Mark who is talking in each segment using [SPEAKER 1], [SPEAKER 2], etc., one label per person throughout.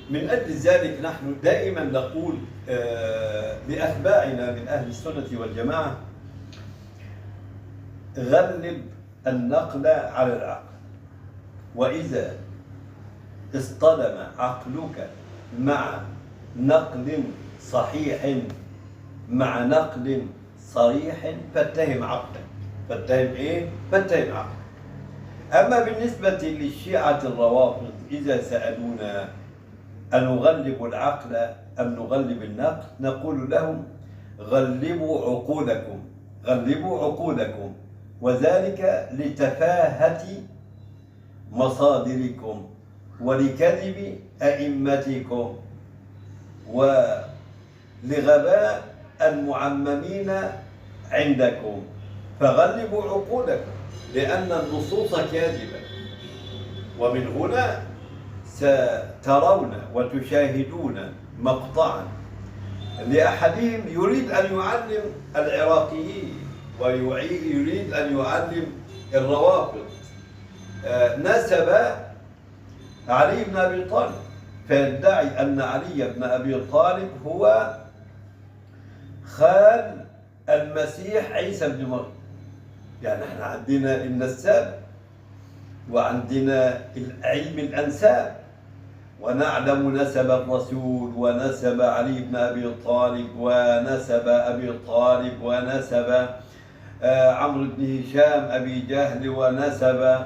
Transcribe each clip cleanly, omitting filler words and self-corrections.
[SPEAKER 1] من أجل ذلك نحن دائما نقول لأتباعنا من أهل السنة والجماعة: غلب النقل على العقل، وإذا اصطدم عقلك مع نقل صحيح مع نقل صريح فاتهم عقلك. فاتهم إيه؟ فاتهم عقلك. أما بالنسبة للشيعة الروافض إذا سألونا أنغلب العقل أم نغلب النقل، نقول لهم: غلبوا عقولكم، غلبوا عقولكم، وذلك لتفاهة مصادركم ولكذب أئمتكم ولغباء المعممين عندكم، فغلبوا عقولكم لأن النصوص كاذبة. ومن هنا سترون وتشاهدون مقطعا لأحدهم يريد أن يعلم العراقيين ويريد أن يعلم الروافض، نسب علي بن أبي طالب، فيدعي أن علي بن أبي طالب هو خال المسيح عيسى بن مريم. يعني احنا عندنا النساب وعندنا علم الأنساب، ونعلم نسب الرسول ونسب علي بن أبي طالب ونسب أبي طالب ونسب عمرو بن هشام أبي جهل ونسب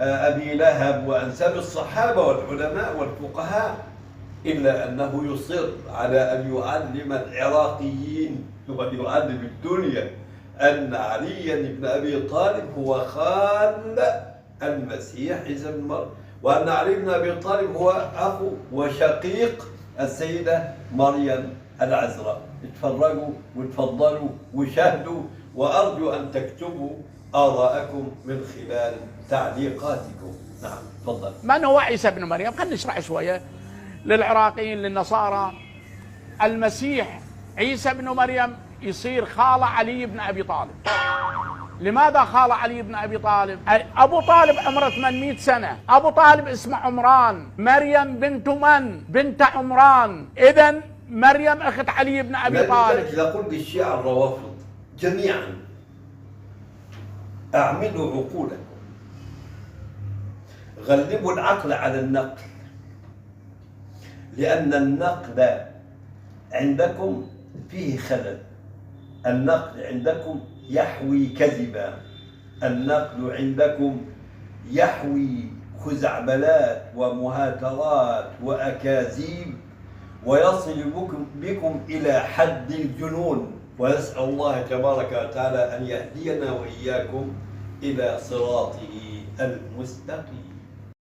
[SPEAKER 1] أبي لهب وأنساب الصحابة والعلماء والفقهاء، إلا أنه يصر على أن يعلم العراقيين ويعلم الدنيا أن علي بن أبي طالب هو خال المسيح عيسى بن مريم، وأن علي بن أبي طالب هو أخو وشقيق السيدة مريم العذراء. اتفرجوا وتفضلوا وشاهدوا، وأرجو أن تكتبوا آراءكم من خلال تعليقاتكم. نعم، تفضل.
[SPEAKER 2] من هو عيسى بن مريم؟ خلينا نشرح شوية للعراقيين للنصارى. المسيح عيسى بن مريم يصير خال علي بن أبي طالب. لماذا خال علي بن أبي طالب؟ أبو طالب عمره 800 سنة، أبو طالب اسمه عمران، مريم بنت من؟ بنت عمران، إذن مريم أخت علي بن أبي طالب.
[SPEAKER 1] إذا قلت الشيعة الروافض جميعا أعملوا عقولكم، غلبوا العقل على النقل، لأن النقل عندكم فيه خلل. النقل عندكم يحوي كذبا، النقل عندكم يحوي خزعبلات ومهاترات وأكاذيب، ويصل بكم إلى حد الجنون. ونسأل الله تبارك وتعالى أن يهدينا وإياكم إلى صراطه المستقيم.